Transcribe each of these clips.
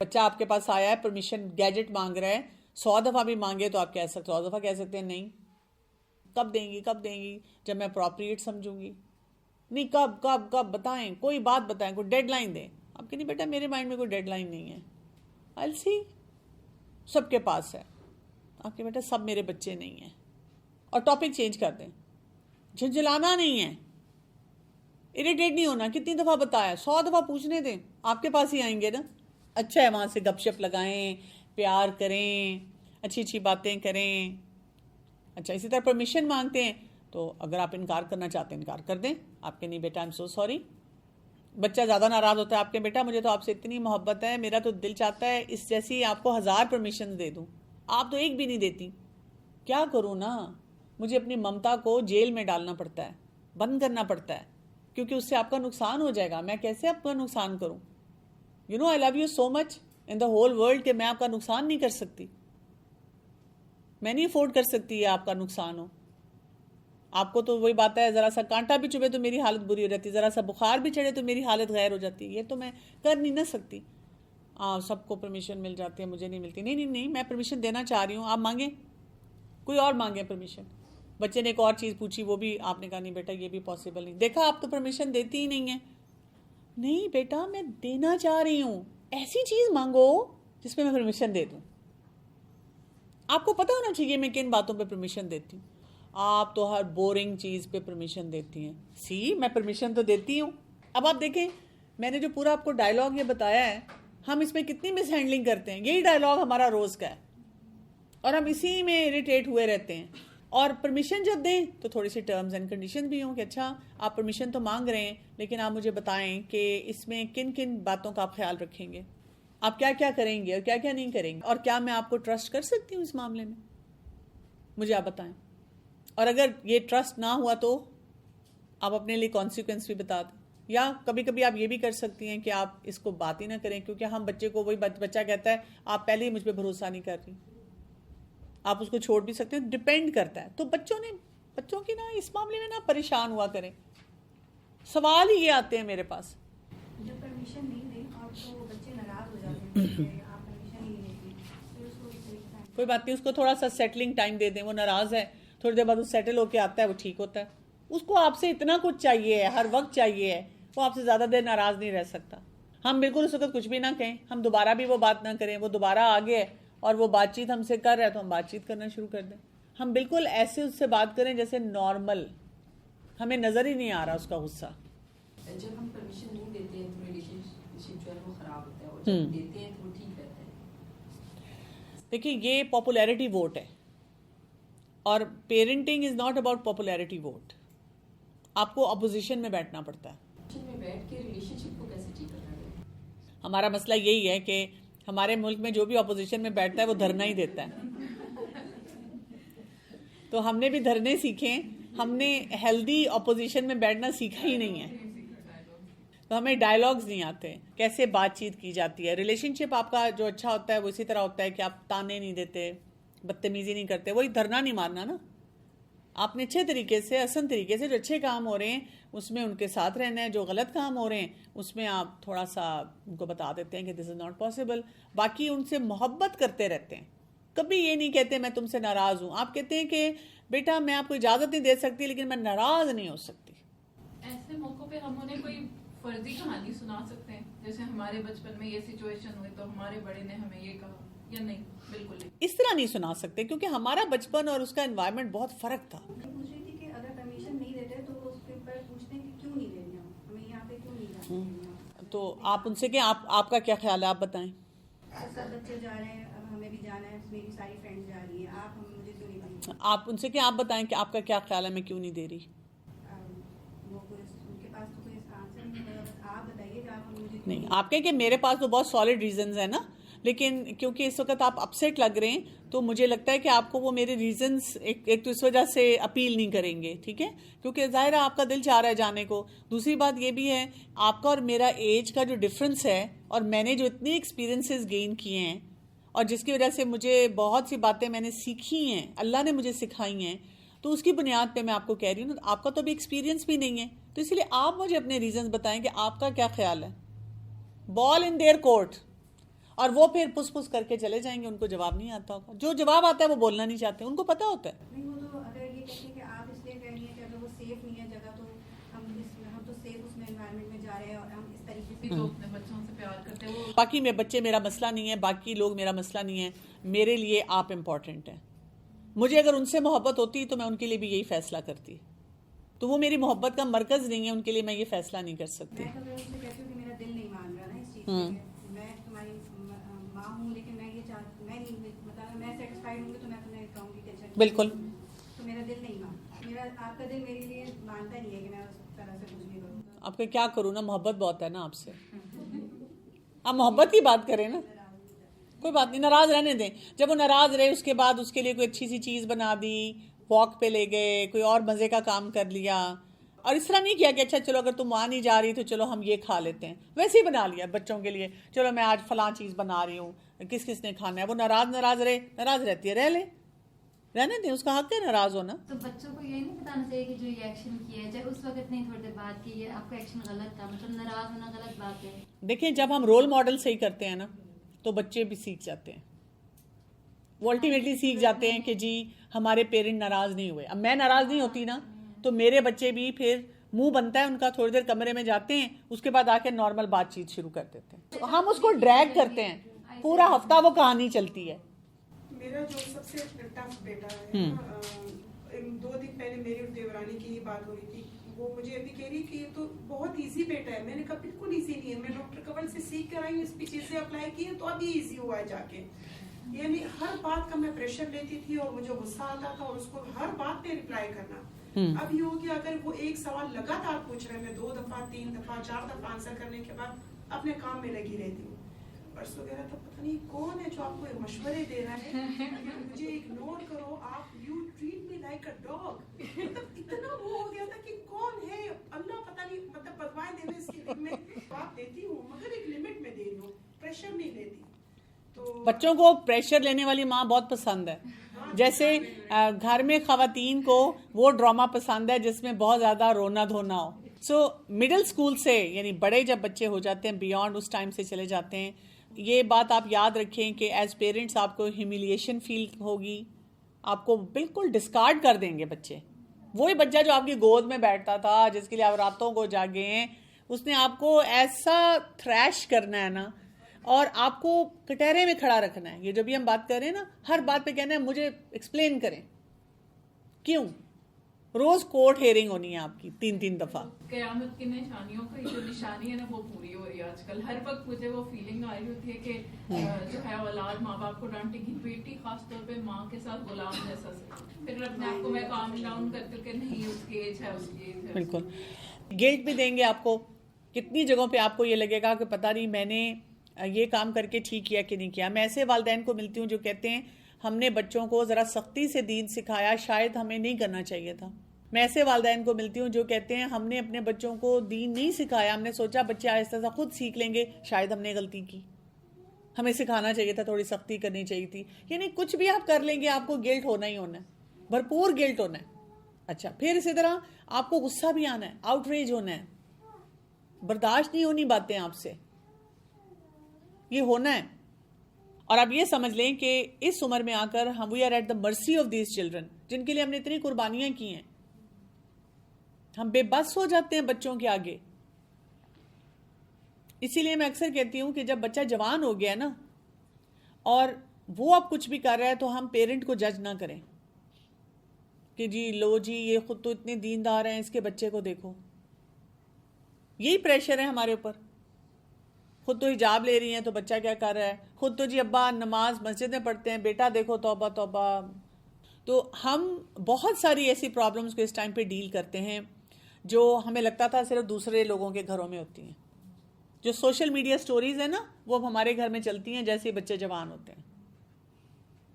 بچہ آپ کے پاس آیا ہے، پرمیشن گیجٹ مانگ رہا ہے، 100 دفعہ بھی مانگے تو آپ کہہ سکتے 100 دفعہ کہہ سکتے ہیں نہیں. کب دیں گی کب دیں گی؟ جب میں اپروپریٹ سمجھوں گی. نہیں کب کب کب بتائیں، کوئی بات بتائیں، کوئی ڈیڈ لائن دیں. آپ کہ نہیں بیٹا میرے مائنڈ میں کوئی ڈیڈ لائن نہیں ہے. I'll see. سب کے پاس ہے. آپ کے بیٹا سب میرے بچے نہیں ہیں. اور ٹاپک چینج کر دیں. جھنجھلانا نہیں ہے، اریٹیٹ نہیں ہونا. کتنی دفعہ بتایا؟ 100 دفعہ پوچھنے دیں، آپ کے پاس ہی آئیں گے نا. اچھا ہے وہاں سے گپ شپ لگائیں، پیار کریں، اچھی اچھی باتیں کریں. اچھا اسی طرح پرمیشن مانگتے ہیں تو اگر آپ انکار کرنا چاہتے ہیں انکار کر دیں. آپ کے نہیں بیٹا I'm so sorry. بچہ زیادہ ناراض ہوتا ہے، آپ کے بیٹا مجھے تو آپ سے اتنی محبت ہے، میرا تو دل چاہتا ہے اس جیسی آپ کو 1000 پرمیشن دے دوں، آپ تو ایک بھی نہیں دیتی. کیا کروں نا، مجھے اپنی ممتا کو جیل میں ڈالنا پڑتا ہے، بند کرنا پڑتا ہے، کیونکہ اس سے آپ کا نقصان ہو جائے گا. میں کیسے آپ کا نقصان کروں؟ You know I love you so much in the whole world کہ میں آپ کا نقصان نہیں کر سکتی. میں نہیں افورڈ کر سکتی یہ آپ کا نقصان ہو. آپ کو تو وہی بات ہے، ذرا سا کانٹا بھی چبھے تو میری حالت بری ہو جاتی، ذرا سا بخار بھی چڑھے تو میری حالت غیر ہو جاتی. یہ تو میں کر نہیں نہ سکتی. سب کو پرمیشن مل جاتی ہے، مجھے نہیں ملتی. نہیں نہیں نہیں، میں پرمیشن دینا چاہ رہی ہوں، آپ مانگیں، کوئی اور مانگیں پرمیشن. بچے نے ایک اور چیز پوچھی، وہ بھی آپ نے کہا نہیں بیٹا یہ بھی پاسبل نہیں. دیکھا آپ تو پرمیشن دیتی ہی نہیں ہیں. نہیں بیٹا میں دینا چاہ رہی ہوں، ایسی چیز مانگو جس میں میں پرمیشن دے دوں. آپ کو پتہ ہونا چاہیے میں کن باتوں پہ پرمیشن دیتی ہوں. آپ تو ہر بورنگ چیز پہ پرمیشن دیتی ہیں. میں پرمیشن تو دیتی ہوں. اب آپ دیکھیں میں نے جو پورا آپ کو ڈائلاگ یہ بتایا ہے، ہم اس میں کتنی مس ہینڈلنگ کرتے ہیں. یہی ڈائلاگ ہمارا روز کا ہے اور ہم اسی میں اریٹیٹ ہوئے رہتے ہیں. اور پرمیشن جب دیں تو تھوڑی سی ٹرمز اینڈ کنڈیشن بھی ہوں کہ اچھا آپ پرمیشن تو مانگ رہے ہیں لیکن آپ مجھے بتائیں کہ اس میں کن کن باتوں کا آپ خیال رکھیں گے، آپ کیا کیا کریں گے اور کیا کیا نہیں کریں گے، اور کیا میں آپ کو ٹرسٹ کر سکتی ہوں اس معاملے میں، مجھے آپ بتائیں. اور اگر یہ ٹرسٹ نہ ہوا تو آپ اپنے لیے کانسیکوینس بھی بتا دیں. یا کبھی کبھی آپ یہ بھی کر سکتی ہیں کہ آپ اس کو بات ہی نہ کریں، کیونکہ ہم بچے کو، وہی بچہ کہتا ہے آپ پہلے ہی مجھ پہ بھروسہ نہیں کر رہی. آپ اس کو چھوڑ بھی سکتے ہیں، ڈیپینڈ کرتا ہے. تو بچوں کی نا اس معاملے میں نا پریشان ہوا کریں. سوال ہی یہ آتے ہیں میرے پاس. جب پرمیشن نہیں دیں اور تو بچے ناراض ہو جاتے ہیں کہ آپ پرمیشن ہی نہیں دیتی، پھر اس کو کوئی بات نہیں، اس کو تھوڑا سا سیٹلنگ ٹائم دے دیں. وہ ناراض ہے، تھوڑی دیر بعد وہ سیٹل ہو کے آتا ہے، وہ ٹھیک ہوتا ہے. اس کو آپ سے اتنا کچھ چاہیے ہے، ہر وقت چاہیے ہے، وہ آپ سے زیادہ دیر ناراض نہیں رہ سکتا. ہم بالکل اس وقت کچھ بھی نہ کہیں، ہم دوبارہ بھی وہ بات نہ کریں. وہ دوبارہ آگے ہے اور وہ بات چیت ہم سے کر رہا ہے تو ہم بات چیت کرنا شروع کر دیں. ہم بالکل ایسے اس سے بات کریں جیسے نارمل، ہمیں نظر ہی نہیں آ رہا اس کا غصہ. جب ہم پرمیشن نہیں دیتے ہیں تو ریلیشن شپ جو ہے وہ خراب ہوتا ہے، اور جب دیتے ہیں تو وہ ٹھیک رہتا ہے. دیکھیے یہ پاپولیرٹی ووٹ ہے، اور parenting is not about popularity vote. آپ کو اپوزیشن میں بیٹھنا پڑتا ہے. میں بیٹھ کے ریلیشن شپ کو کیسے ٹھیک کرنا ہے؟ ہمارا مسئلہ یہی ہے کہ ہمارے ملک میں جو بھی اپوزیشن میں بیٹھتا ہے وہ دھرنا ہی دیتا ہے. تو ہم نے بھی دھرنے سیکھیں، ہم نے ہیلدی اپوزیشن میں بیٹھنا سیکھا ہی نہیں ہے. تو ہمیں ڈائلاگز نہیں آتے، کیسے بات چیت کی جاتی ہے. ریلیشن شپ آپ کا جو اچھا ہوتا ہے وہ اسی طرح ہوتا ہے کہ آپ تانے نہیں دیتے، بدتمیزی نہیں کرتے. وہی دھرنا نہیں مارنا نا. آپ نے اچھے طریقے سے، احسن طریقے سے، جو اچھے کام ہو رہے ہیں اس میں ان کے ساتھ رہنا ہے. جو غلط کام ہو رہے ہیں اس میں آپ تھوڑا سا ان کو بتا دیتے ہیں کہ دس از ناٹ پاسبل. باقی ان سے محبت کرتے رہتے ہیں. کبھی یہ نہیں کہتے میں تم سے ناراض ہوں. آپ کہتے ہیں کہ بیٹا میں آپ کو اجازت نہیں دے سکتی لیکن میں ناراض نہیں ہو سکتی. ایسے موقعوں پہ ہم انہیں کوئی فرضی کہانی سنا سکتے ہیں، جیسے ہمارے بچپن میں یہ سچویشن ہوئی تو ہمارے بڑے نے ہمیں یہ کہا، یا نہیں؟ بالکل نہیں، اس طرح نہیں سنا سکتے کیونکہ ہمارا بچپن اور اس کا انوائرمنٹ بہت فرق تھا. پوچھ رہی تھی کہ اگر پرمیشن نہیں دیتے تو اس کے اوپر پوچھتے ہیں کہ کیوں نہیں دیں گے، ہمیں یہاں پہ کیوں نہیں جانا. تو آپ ان سے کہ آپ کا کیا خیال ہے، آپ بتائیں. سب بچے جا رہے ہیں، اب ہمیں بھی جانا ہے، میری ساری فرینڈز جا رہی ہیں، آپ مجھے کیوں نہیں دیں گے. آپ ان سے کہ آپ بتائیں کہ آپ کا کیا خیال ہے، میں کیوں نہیں دے رہی. ان کے پاس تو کوئی آنسر نہیں ہے. آپ بتائیے کہ آپ مجھے نہیں، آپ کہیں کہ میرے پاس تو بہت سالڈ ریزنز ہیں نا، لیکن کیونکہ اس وقت آپ اپسیٹ لگ رہے ہیں تو مجھے لگتا ہے کہ آپ کو وہ میرے ریزنز ایک تو اس وجہ سے اپیل نہیں کریں گے، ٹھیک ہے، کیونکہ ظاہر ہے آپ کا دل چاہ رہا ہے جانے کو. دوسری بات یہ بھی ہے آپ کا اور میرا ایج کا جو ڈفرنس ہے، اور میں نے جو اتنی ایکسپیرینسز گین کیے ہیں اور جس کی وجہ سے مجھے بہت سی باتیں میں نے سیکھی ہیں، اللہ نے مجھے سکھائی ہیں، تو اس کی بنیاد پہ میں آپ کو کہہ رہی ہوں. آپ کا تو بھی ایکسپیرینس بھی نہیں ہے، تو اس لیے آپ مجھے اپنے ریزنز بتائیں کہ آپ کا کیا خیال ہے. بال ان دیئر کورٹ. اور وہ پھر پس پس کر کے چلے جائیں گے, ان کو جواب نہیں آتا ہوگا. جو جواب آتا ہے وہ بولنا نہیں چاہتے, ان کو پتا ہوتا ہے. نہیں وہ تو اگر یہ کہتے ہیں کہ آپ اس لیے کہہ رہی ہیں کہ اگر وہ سیف نہیں ہے جگہ, تو ہم تو سیف اس میں انوائرمنٹ میں جا رہے ہیں اور ہم اس طریقے سے جو اپنے بچوں سے پیار کرتے ہیں وہ باقی میں بچے میرا مسئلہ نہیں ہے, باقی لوگ میرا مسئلہ نہیں ہے, میرے لیے آپ امپورٹنٹ ہیں. مجھے اگر ان سے محبت ہوتی تو میں ان کے لیے بھی یہی فیصلہ کرتی, تو وہ میری محبت کا مرکز نہیں ہے, ان کے لیے میں یہ فیصلہ نہیں کر سکتی. میں تو ان سے کہتی ہوں کہ میرا دل نہیں مان رہا نا اس چیز سے, میں تمہاری ماں ہوں لیکن میں یہ چاہتی, میں نہیں, مطلب میں سیٹسفائیڈ ہوں گی تو میں تمہیں کہوں گی کہ اچھا بالکل, تو میرا دل نہیں مان, میرا آپ کا دل میرے لیے مانتا نہیں ہے کہ میں اس طرح سے کچھ بھی کروں. آپ کا کیا کروں نا, محبت بہت ہے نا آپ سے, آپ محبت کی بات کریں نا, کوئی بات نہیں, ناراض رہنے دیں. جب وہ ناراض رہے اس کے بعد اس کے لیے کوئی اچھی سی چیز بنا دی, واک پہ لے گئے, کوئی اور مزے کا کام کر لیا, اور اس طرح نہیں کیا کہ اچھا چلو اگر تم وہاں نہیں جا رہی تو چلو ہم یہ کھا لیتے ہیں, ویسے ہی بنا لیا بچوں کے لیے, چلو میں آج فلاں چیز بنا رہی ہوں, کس کس نے کھانا ہے. وہ ناراض رہے, ناراض رہتی ہے, رہ لے, رہنے دیں, اس کا حق ہے ناراض ہونا. تو بچوں کو یہ نہیں بتانا چاہیے کہ جو یہ ایکشن کیا ہے, چاہے اس وقت نہیں تھوڑی دیر بعد کی, یہ آپ کا ایکشن غلط تھا, مطلب ناراض ہونا غلط بات ہے. دیکھیں جب ہم رول ماڈل صحیح کرتے ہیں نا تو بچے بھی سیکھ جاتے ہیں, وہ الٹیمیٹلی سیکھ جاتے ہیں کہ جی ہمارے پیرنٹ ناراض نہیں ہوئے. اب میں ناراض نہیں ہوتی نا تو میرے بچے بھی پھر منہ بنتا ہے ان کا, تھوڑی دیر کمرے میں جاتے ہیں, اس کے بعد آ کے نارمل بات چیت شروع کر دیتے ہیں. ہم اس کو ڈریگ کرتے ہیں, پورا ہفتہ وہ کہانی چلتی ہے. میرا جو سب سے ٹف بیٹا ہے, 2 دن پہلے میری اور دیورانی کی ہی بات ہو رہی تھی, وہ مجھے ابھی کہہ رہی کہ یہ تو بہت ایزی بیٹا ہے. میں نے کہا بالکل ایزی نہیں ہے, میں ڈاکٹر کول سے سیکھ کر آئی ہوں, اس پہ چیزیں اپلائی کی ہیں تو ابھی ایزی ہوا ہے جا کے. یعنی ہر بات کا میں پریشر لیتی تھی اور مجھے غصہ آتا تھا اور اس کو ہر بات پہ ریپلائی کرنا. اب یہ ہو کہ اگر وہ ایک سوال لگاتار پوچھ رہے ہیں, میں 2 دفعہ 3 دفعہ 4 دفعہ آنسر کرنے کے بعد اپنے کام میں لگی رہتی ہوں. پرسوں کہہ رہا تھا پتہ نہیں کون ہے جو آپ کو مشورے دے رہا ہے, مجھے اگنور کرو آپ, you treat me like a dog. مطلب اتنا وہ ہو گیا تھا کہ کون ہے اللہ پتہ نہیں, مطلب بدوائیں دینے اس کی میں بات دیتی ہوں مگر ایک لمٹ میں دے رہی ہوں, پریشر نہیں لیتی. تو بچوں کو پریشر لینے والی ماں بہت پسند ہے. جیسے گھر میں خواتین کو وہ ڈرامہ پسند ہے جس میں بہت زیادہ رونا دھونا ہو. سو مڈل اسکول سے, یعنی بڑے جب بچے ہو جاتے ہیں, بیونڈ اس ٹائم سے چلے جاتے ہیں, یہ بات آپ یاد رکھیں کہ ایز پیرنٹس آپ کو ہیومیلیشن فیل ہوگی, آپ کو بالکل ڈسکارڈ کر دیں گے بچے. وہی بچہ جو آپ کی گود میں بیٹھتا تھا, جس کے لیے آپ راتوں کو جاگے ہیں, اس نے آپ کو ایسا تھریش کرنا ہے نا, اور آپ کو کٹہرے میں کھڑا رکھنا ہے. یہ جو بھی ہم بات کر رہے ہیں نا, ہر بات پہ کہنا ہے مجھے ایکسپلین کریں کیوں. روز کورٹ ہیئرنگ ہونی ہے آپ کی 3 دفعہ. قیامت کی نشانیوں کا جو نشانی ہے نا وہ پوری ہو رہی ہے آج کل. ہر وقت مجھے وہ فیلنگ آ رہی ہوتی ہے کہ جو ہے اولاد ماں باپ کو ڈانٹے گی, بیٹی خاص طور پہ ماں کے ساتھ غلام جیسا سے. پھر اپنے آپ کو میں کام ڈاؤن کرتی ہوں کہ نہیں اس کی ایج ہے, اس کی ایج ہے. بالکل گلٹ بھی دیں گے آپ کو. کتنی جگہوں پہ آپ کو یہ لگے گا کہ پتہ نہیں میں نے یہ کام کر کے ٹھیک کیا کہ نہیں کیا. میں ایسے والدین کو ملتی ہوں جو کہتے ہیں ہم نے بچوں کو ذرا سختی سے دین سکھایا, شاید ہمیں نہیں کرنا چاہیے تھا. میں ایسے والدین کو ملتی ہوں جو کہتے ہیں ہم نے اپنے بچوں کو دین نہیں سکھایا, ہم نے سوچا بچے آہستہ آہستہ خود سیکھ لیں گے, شاید ہم نے غلطی کی, ہمیں سکھانا چاہیے تھا, تھوڑی سختی کرنی چاہیے تھی. یعنی کچھ بھی آپ کر لیں گے آپ کو گلٹ ہونا ہی ہونا ہے, بھرپور گلٹ ہونا ہے. اچھا پھر اسی طرح آپ کو غصہ بھی آنا ہے, آؤٹ ریج ہونا ہے, برداشت نہیں ہونی باتیں آپ سے, یہ ہونا ہے. اور آپ یہ سمجھ لیں کہ اس عمر میں آ کر ہم we are at the mercy of these children, جن کے لیے ہم نے اتنی قربانیاں کی ہیں. ہم بے بس ہو جاتے ہیں بچوں کے آگے. اسی لیے میں اکثر کہتی ہوں کہ جب بچہ جوان ہو گیا نا اور وہ اب کچھ بھی کر رہا ہے تو ہم پیرنٹ کو جج نہ کریں کہ جی لو جی یہ خود تو اتنے دیندار ہیں, اس کے بچے کو دیکھو. یہی پریشر ہے ہمارے اوپر. خود تو حجاب لے رہی ہیں تو بچہ کیا کر رہا ہے, خود تو جی ابا نماز مسجد میں پڑھتے ہیں, بیٹا دیکھو توبہ توبہ. تو ہم بہت ساری ایسی پرابلمس کو اس ٹائم پہ ڈیل کرتے ہیں جو ہمیں لگتا تھا صرف دوسرے لوگوں کے گھروں میں ہوتی ہیں. جو سوشل میڈیا سٹوریز ہیں نا وہ ہمارے گھر میں چلتی ہیں جیسے بچے جوان ہوتے ہیں.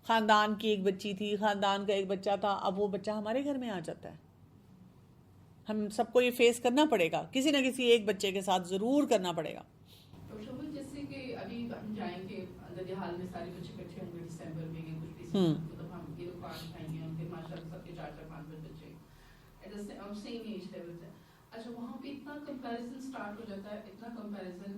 خاندان کی ایک بچی تھی, خاندان کا ایک بچہ تھا, اب وہ بچہ ہمارے گھر میں آ جاتا ہے. ہم سب کو یہ فیس کرنا پڑے گا, کسی نہ کسی ایک بچے کے ساتھ ضرور کرنا پڑے گا. جیسے کہ ابھی ہم جائیں گے اگر حال میں سارے بچے اکٹھے ہوں گے دسمبر میں کچھ بھی مطلب ہم یہ لوگ پانچ کھائیں گے, ان کے ماشاء اللہ سب کے 4-5 بچے سیم ایج لیول سے. اچھا وہاں پہ اتنا کمپیریزن اسٹارٹ ہو جاتا ہے, اتنا کمپیریزن.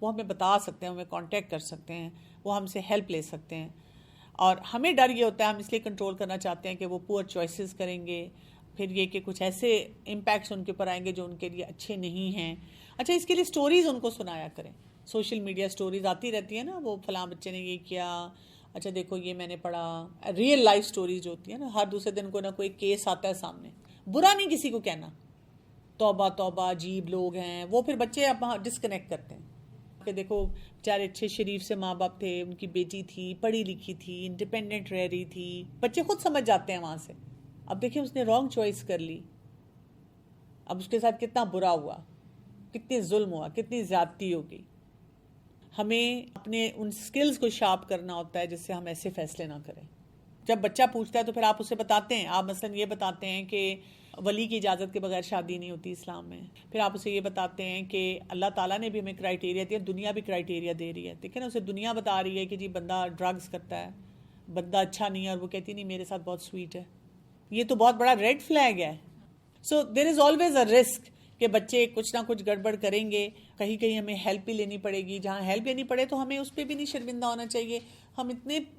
وہ ہمیں بتا سکتے ہیں, ہمیں کانٹیکٹ کر سکتے ہیں, وہ ہم سے ہیلپ لے سکتے ہیں. اور ہمیں ڈر یہ ہوتا ہے, ہم اس لیے کنٹرول کرنا چاہتے ہیں کہ وہ پور چوائسیز کریں گے, پھر یہ کہ کچھ ایسے امپیکٹس ان کے اوپر آئیں گے جو ان کے لیے اچھے نہیں ہیں. اچھا, اس کے لیے سٹوریز ان کو سنایا کریں. سوشل میڈیا سٹوریز آتی رہتی ہیں نا, وہ فلاں بچے نے یہ کیا, اچھا دیکھو یہ میں نے پڑھا. ریئل لائف سٹوریز جو ہوتی ہیں نا, ہر دوسرے دن کوئی نہ کوئی کیس آتا ہے سامنے. برا نہیں کسی کو کہنا, توبہ توبہ عجیب لوگ ہیں, وہ پھر بچے اب ڈسکنیکٹ کرتے ہیں کہ دیکھو بیچارے اچھے شریف سے ماں باپ تھے, ان کی بیٹی تھی, پڑھی لکھی تھی, انڈیپینڈنٹ رہ رہی تھی. بچے خود سمجھ جاتے ہیں وہاں سے. اب دیکھیں اس نے رانگ چوائس کر لی, اب اس کے ساتھ کتنا برا ہوا, کتنی ظلم ہوا, کتنی زیادتی ہوگی. ہمیں اپنے ان سکلز کو شارپ کرنا ہوتا ہے جس سے ہم ایسے فیصلے نہ کریں. جب بچہ پوچھتا ہے تو پھر آپ اسے بتاتے ہیں, آپ مثلا یہ بتاتے ہیں کہ ولی کی اجازت کے بغیر شادی نہیں ہوتی اسلام میں. پھر آپ اسے یہ بتاتے ہیں کہ اللہ تعالیٰ نے بھی ہمیں کرائیٹیریا دیا, دنیا بھی کرائیٹیریا دے رہی ہے. دیکھیں نا, اسے دنیا بتا رہی ہے کہ جی بندہ ڈرگز کرتا ہے, بندہ اچھا نہیں ہے, اور وہ کہتی نہیں میرے ساتھ بہت سویٹ ہے. یہ تو بہت بڑا ریڈ فلیگ ہے. سو دیر از آلویز اے رسک کہ بچے کچھ نہ کچھ گڑبڑ کریں گے. کہیں کہیں ہمیں ہیلپ بھی لینی پڑے گی, جہاں ہیلپ لینی پڑے تو ہمیں اس پہ بھی نہیں شرمندہ ہونا چاہیے. ہم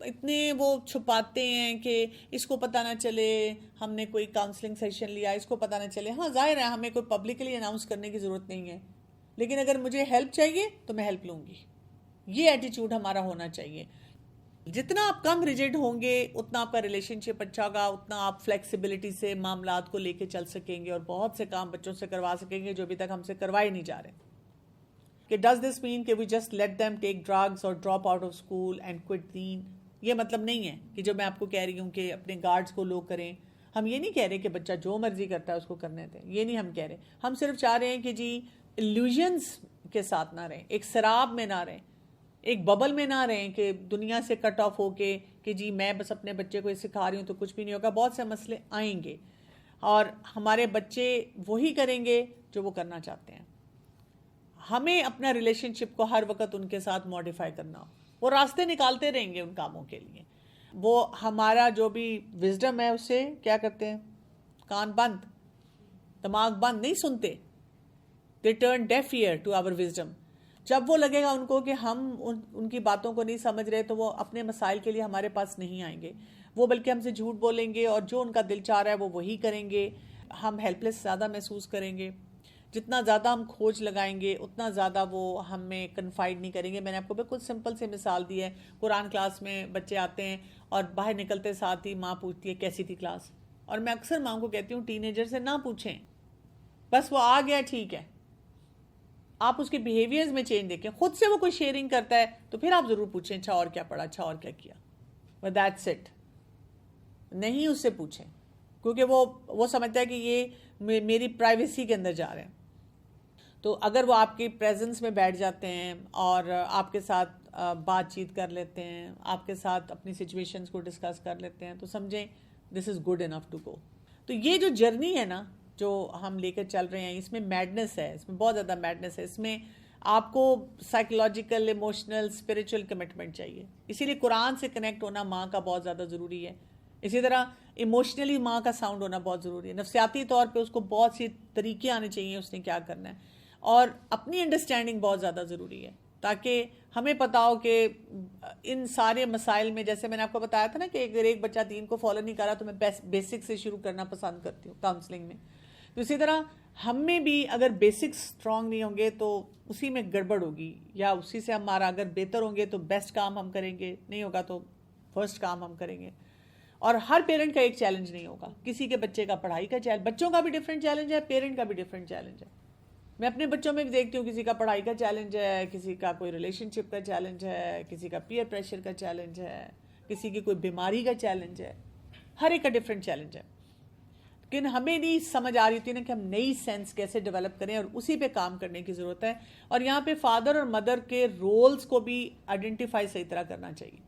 اتنے وہ چھپاتے ہیں کہ اس کو پتہ نہ چلے ہم نے کوئی کاؤنسلنگ سیشن لیا, اس کو پتہ نہ چلے. ہاں ظاہر ہے ہمیں کوئی پبلکلی اناؤنس کرنے کی ضرورت نہیں ہے, لیکن اگر مجھے ہیلپ چاہیے تو میں ہیلپ لوں گی. یہ ایٹیچیوڈ ہمارا ہونا چاہیے. جتنا آپ کم ریجڈ ہوں گے اتنا آپ کا ریلیشن شپ اچھا ہوگا, اتنا آپ فلیکسیبلٹی سے معاملات کو لے کے چل سکیں گے, اور بہت سے کام بچوں سے کروا سکیں گے جو ابھی تک ہم سے کروائے نہیں جا رہے. کہ ڈز دس مین کہ we just let them take drugs اور drop out of school and quit then. یہ مطلب نہیں ہے کہ جو میں آپ کو کہہ رہی ہوں کہ اپنے گارڈز کو لو کریں. ہم یہ نہیں کہہ رہے کہ بچہ جو مرضی کرتا ہے اس کو کرنے دیں, یہ نہیں ہم کہہ رہے. ہم صرف چاہ رہے ہیں کہ جی ایلیوژنس کے ساتھ نہ رہیں, ایک سراب میں نہ رہیں, ایک ببل میں نہ رہیں کہ دنیا سے کٹ آف ہو کے کہ جی میں بس اپنے بچے کو یہ سکھا رہی ہوں تو کچھ بھی نہیں ہوگا. بہت سے مسئلے آئیں گے اور ہمارے بچے وہی کریں گے جو وہ کرنا چاہتے ہیں. ہمیں اپنا ریلیشن شپ کو ہر وقت ان کے ساتھ ماڈیفائی کرنا ہو. وہ راستے نکالتے رہیں گے ان کاموں کے لیے. وہ ہمارا جو بھی وزڈم ہے اس سے کیا کرتے ہیں, کان بند, دماغ بند, نہیں سنتے. they turn deaf ear to our wisdom. جب وہ لگے گا ان کو کہ ہم ان کی باتوں کو نہیں سمجھ رہے تو وہ اپنے مسائل کے لیے ہمارے پاس نہیں آئیں گے. وہ بلکہ ہم سے جھوٹ بولیں گے اور جو ان کا دل چاہ رہا ہے وہ وہی کریں گے. ہم ہیلپ لیس زیادہ محسوس کریں گے. جتنا زیادہ ہم کھوج لگائیں گے اتنا زیادہ وہ ہمیں کنفائڈ نہیں کریں گے. میں نے آپ کو بالکل سمپل سے مثال دی ہے. قرآن کلاس میں بچے آتے ہیں اور باہر نکلتے ساتھ ہی ماں پوچھتی ہے کیسی تھی کلاس. اور میں اکثر ماں کو کہتی ہوں ٹین ایجر سے نہ پوچھیں, بس وہ آ گیا ٹھیک ہے. آپ اس کے بیہیویئرز میں چینج دیکھیں. خود سے وہ کوئی شیئرنگ کرتا ہے تو پھر آپ ضرور پوچھیں اچھا اور کیا پڑھا, اچھا اور کیا کیا. But that's it. نہیں اس سے پوچھیں کیونکہ وہ سمجھتا ہے کہ یہ میری پرائیویسی کے اندر جا رہے ہیں. تو اگر وہ آپ کی پریزنس میں بیٹھ جاتے ہیں اور آپ کے ساتھ بات چیت کر لیتے ہیں, آپ کے ساتھ اپنی سچویشنز کو ڈسکس کر لیتے ہیں, تو سمجھیں دس is good enough to go. تو یہ جو جرنی ہے نا جو ہم لے کر چل رہے ہیں, اس میں میڈنس ہے, اس میں بہت زیادہ میڈنس ہے. اس میں آپ کو سائیکولوجیکل, ایموشنل, اسپریچول کمٹمنٹ چاہیے. اسی لیے قرآن سے کنیکٹ ہونا ماں کا بہت زیادہ ضروری ہے. اسی طرح ایموشنلی ماں کا ساؤنڈ ہونا بہت ضروری ہے. نفسیاتی طور پہ اس کو بہت سی طریقے آنے چاہیے اس نے کیا کرنا ہے, اور اپنی انڈرسٹینڈنگ بہت زیادہ ضروری ہے تاکہ ہمیں پتا ہو کہ ان سارے مسائل میں, جیسے میں نے آپ کو بتایا تھا نا کہ اگر ایک بچہ دین کو فالو نہیں کر رہا تو میں بیسک سے شروع کرنا پسند کرتی ہوں کاؤنسلنگ میں. تو اسی طرح ہم میں بھی اگر بیسکس اسٹرانگ نہیں ہوں گے تو اسی میں گڑبڑ ہوگی, یا اسی سے ہمارا اگر بہتر ہوں گے تو بیسٹ کام ہم کریں گے, نہیں ہوگا تو فرسٹ کام ہم کریں گے. اور ہر پیرنٹ کا ایک چیلنج نہیں ہوگا. کسی کے بچے کا پڑھائی کا چیلنج, بچوں کا بھی ڈفرینٹ چیلنج ہے, پیرنٹ کا بھی ڈفرینٹ چیلنج ہے. میں اپنے بچوں میں بھی دیکھتی ہوں کسی کا پڑھائی کا چیلنج ہے, کسی کا کوئی ریلیشن شپ کا چیلنج ہے, کسی کا پیئر پریشر کا چیلنج ہے, کسی کی کوئی بیماری کا چیلنج ہے. ہر ایک کا ڈفرینٹ چیلنج ہے. لیکن ہمیں نہیں سمجھ آ رہی ہوتی نا کہ ہم نئی سینس کیسے ڈیولپ کریں, اور اسی پہ کام کرنے کی ضرورت ہے. اور یہاں پہ فادر اور مدر کے رولز کو بھی آئیڈینٹیفائی صحیح طرح کرنا چاہیے.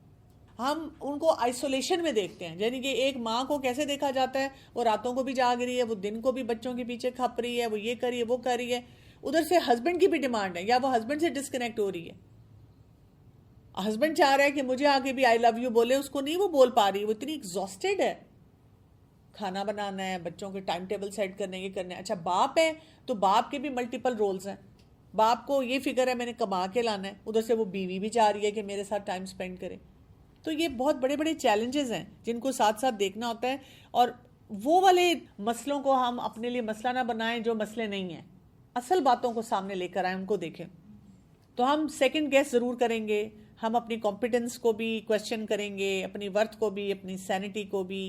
ہم ان کو آئسولیشن میں دیکھتے ہیں, یعنی کہ ایک ماں کو کیسے دیکھا جاتا ہے, وہ راتوں کو بھی جاگ رہی ہے, وہ دن کو بھی بچوں کے پیچھے کھپ رہی ہے, وہ یہ کر رہی ہے, وہ کر رہی ہے. ادھر سے ہسبینڈ کی بھی ڈیمانڈ ہے, یا وہ ہسبینڈ سے ڈسکنیکٹ ہو رہی ہے. ہسبینڈ چاہ رہا ہے کہ مجھے آگے بھی آئی لو یو بولے, اس کو نہیں وہ بول پا رہی, وہ اتنی ایگزاسٹڈ ہے. کھانا بنانا ہے, بچوں کے ٹائم ٹیبل سیٹ کرنے کے کرنے. اچھا باپ ہے تو باپ کے بھی ملٹیپل رولز ہیں. باپ کو یہ فکر ہے میں نے کما کے لانا ہے, ادھر سے وہ بیوی بھی چاہ رہی ہے کہ میرے ساتھ ٹائم سپینڈ کرے. تو یہ بہت بڑے بڑے چیلنجز ہیں جن کو ساتھ ساتھ دیکھنا ہوتا ہے, اور وہ والے مسئلوں کو ہم اپنے لیے مسئلہ نہ بنائیں جو مسئلے نہیں ہیں, اصل باتوں کو سامنے لے کر آئیں, ان کو دیکھیں. تو ہم سیکنڈ گیس ضرور کریں گے, ہم اپنی کمپیٹنس کو بھی کویسچن کریں گے, اپنی ورتھ کو بھی, اپنی سینٹی کو بھی,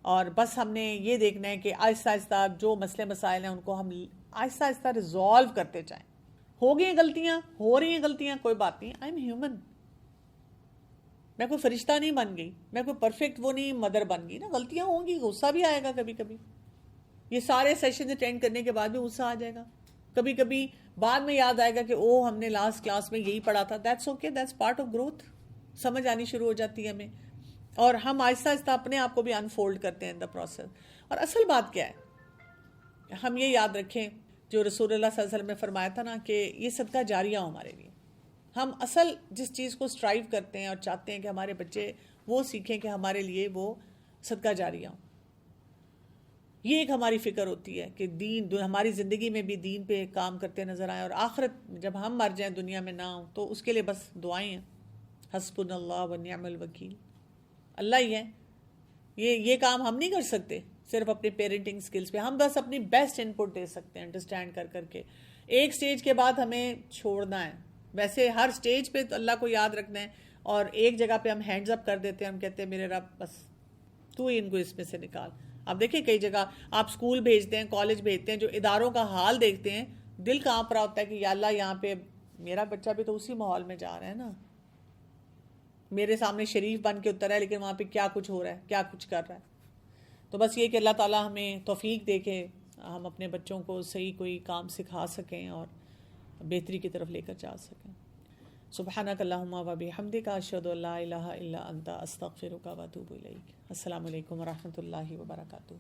اور بس ہم نے یہ دیکھنا ہے کہ آہستہ آہستہ جو مسئلے مسائل ہیں ان کو ہم آہستہ آہستہ ریزالو کرتے جائیں. ہو گئی غلطیاں, ہو رہی ہیں غلطیاں, کوئی بات نہیں, آئی ایم ہیومن, میں کوئی فرشتہ نہیں بن گئی, میں کوئی پرفیکٹ وہ نہیں مدر بن گئی نا, غلطیاں ہوں گی, غصہ بھی آئے گا کبھی کبھی, یہ سارے سیشن اٹینڈ کرنے کے بعد بھی غصہ آ جائے گا, کبھی کبھی بعد میں یاد آئے گا کہ او ہم نے لاسٹ کلاس میں یہی پڑھا تھا. That's okay, that's part of growth, سمجھ آنی شروع ہو جاتی ہے ہمیں, اور ہم آہستہ آہستہ اپنے آپ کو بھی انفولڈ کرتے ہیں ان دا پروسیس. اور اصل بات کیا ہے, ہم یہ یاد رکھیں جو رسول اللہ صلی اللہ علیہ وسلم نے فرمایا تھا نا کہ یہ صدقہ جاریہ ہو ہمارے لیے. ہم اصل جس چیز کو اسٹرائیو کرتے ہیں اور چاہتے ہیں کہ ہمارے بچے وہ سیکھیں کہ ہمارے لیے وہ صدقہ جاریہ ہوں, یہ ایک ہماری فکر ہوتی ہے کہ دین ہماری زندگی میں بھی دین پہ کام کرتے نظر آئیں, اور آخرت جب ہم مر جائیں دنیا میں نہ ہوں تو اس کے لیے بس دعائیں ہیں, حسبنا اللہ و نعم الوکیل, اللہ ہی ہے. یہ کام ہم نہیں کر سکتے صرف اپنے پیرنٹنگ سکلز پہ, ہم بس اپنی بیسٹ ان پٹ دے سکتے ہیں انڈرسٹینڈ کر کے. ایک سٹیج کے بعد ہمیں چھوڑنا ہے, ویسے ہر سٹیج پہ تو اللہ کو یاد رکھنا ہے, اور ایک جگہ پہ ہم ہینڈز اپ کر دیتے ہیں, ہم کہتے ہیں میرے رب بس تو ہی ان کو اس میں سے نکال. آپ دیکھیں کئی جگہ آپ اسکول بھیجتے ہیں, کالج بھیجتے ہیں, جو اداروں کا حال دیکھتے ہیں دل کانپ رہا ہوتا ہے کہ یا اللہ یہاں پہ میرا بچہ بھی تو اسی ماحول میں جا رہا ہے نا, میرے سامنے شریف بن کے اتر ہے لیکن وہاں پہ کیا کچھ ہو رہا ہے, کیا کچھ کر رہا ہے. تو بس یہ کہ اللہ تعالیٰ ہمیں توفیق دے کے ہم اپنے بچوں کو صحیح کوئی کام سکھا سکیں اور بہتری کی طرف لے کر جا سکیں. سبحانک اللہم و بحمدک اشہد ان لا الہ الا انت استغفرک و اتوب الیک. السلام علیکم و رحمۃ اللہ وبرکاتہ.